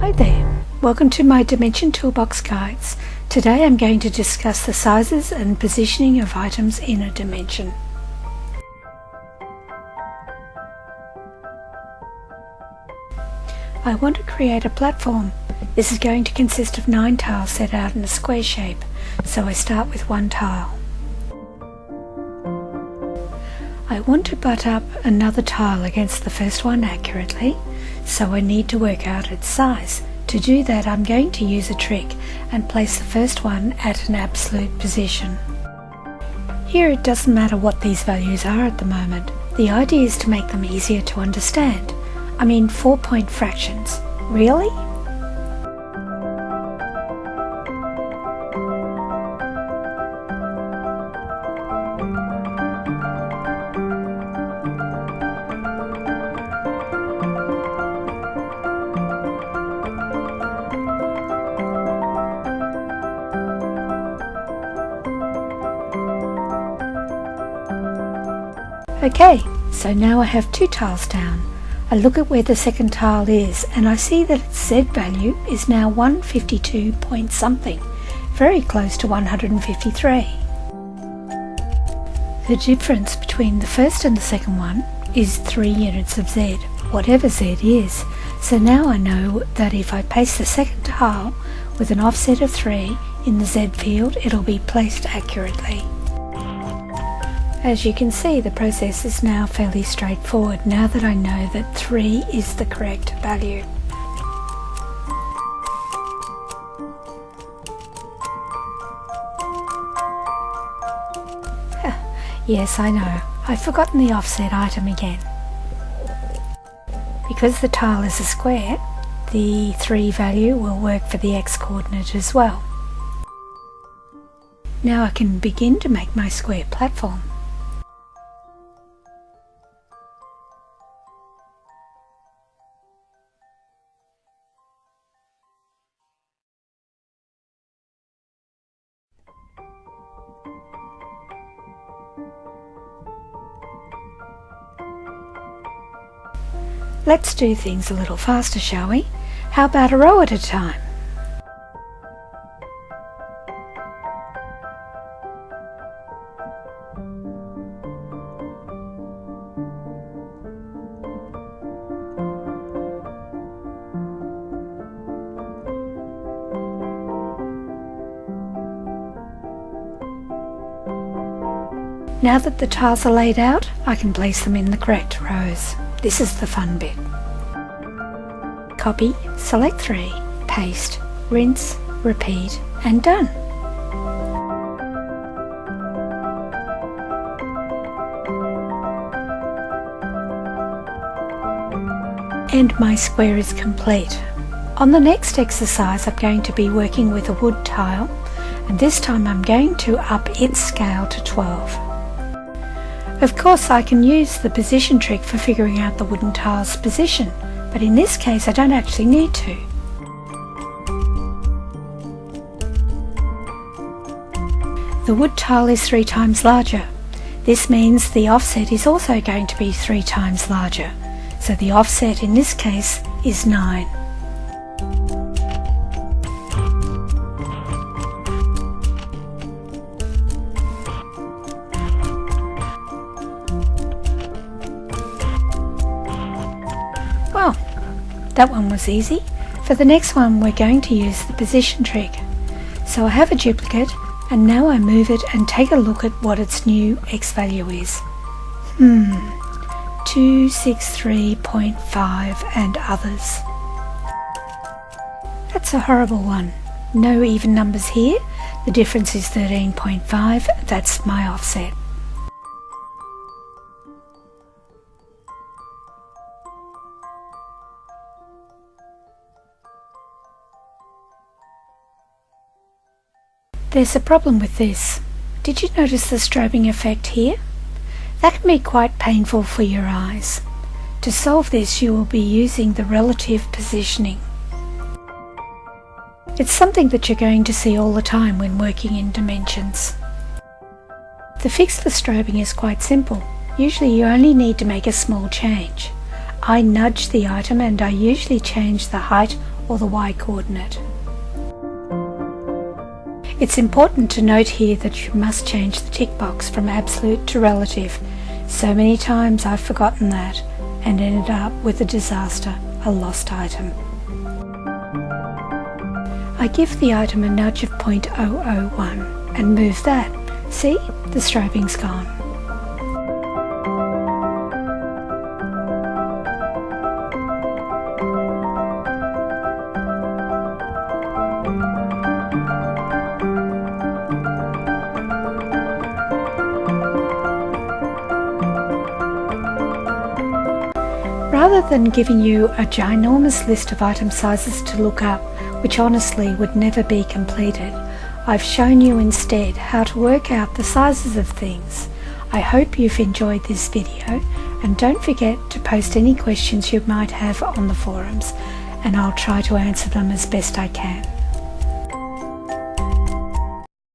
Hi there, welcome to my Dimension Toolbox guides. Today I'm going to discuss the sizes and positioning of items in a dimension. I want to create a platform. This is going to consist of 9 tiles set out in a square shape, so I start with 1 tile. I want to butt up another tile against the first one accurately, so I need to work out its size. To do that, I'm going to use a trick and place the first one at an absolute position. Here it doesn't matter what these values are at the moment. The idea is to make them easier to understand. I mean 4-point fractions. Really? Okay, so now I have 2 tiles down. I look at where the second tile is and I see that its Z value is now 152 point something, very close to 153. The difference between the first and the second one is 3 units of Z, whatever Z is. So now I know that if I paste the second tile with an offset of 3 in the Z field, it'll be placed accurately. As you can see, the process is now fairly straightforward now that I know that 3 is the correct value. Yes, I know, I've forgotten the offset item again. Because the tile is a square, the 3 value will work for the X coordinate as well. Now I can begin to make my square platform. Let's do things a little faster, shall we? How about a row at a time? Now that the tiles are laid out, I can place them in the correct rows. This is the fun bit. Copy, select 3, paste, rinse, repeat, and done. And my square is complete. On the next exercise I'm going to be working with a wood tile, and this time I'm going to up its scale to 12. Of course I can use the position trick for figuring out the wooden tile's position, but in this case I don't actually need to. The wood tile is 3 times larger. This means the offset is also going to be 3 times larger, so the offset in this case is 9. Well, that one was easy. For the next one we're going to use the position trick. So I have a duplicate and now I move it and take a look at what its new X value is. 263.5 and others. That's a horrible one. No even numbers here. The difference is 13.5. That's my offset. There's a problem with this. Did you notice the strobing effect here? That can be quite painful for your eyes. To solve this you will be using the relative positioning. It's something that you're going to see all the time when working in dimensions. The fix for strobing is quite simple. Usually you only need to make a small change. I nudge the item and I usually change the height or the Y coordinate. It's important to note here that you must change the tick box from absolute to relative. So many times I've forgotten that and ended up with a disaster, a lost item. I give the item a nudge of 0.001 and move that. See? The striping's gone. Rather than giving you a ginormous list of item sizes to look up, which honestly would never be completed, I've shown you instead how to work out the sizes of things. I hope you've enjoyed this video, and don't forget to post any questions you might have on the forums, and I'll try to answer them as best I can.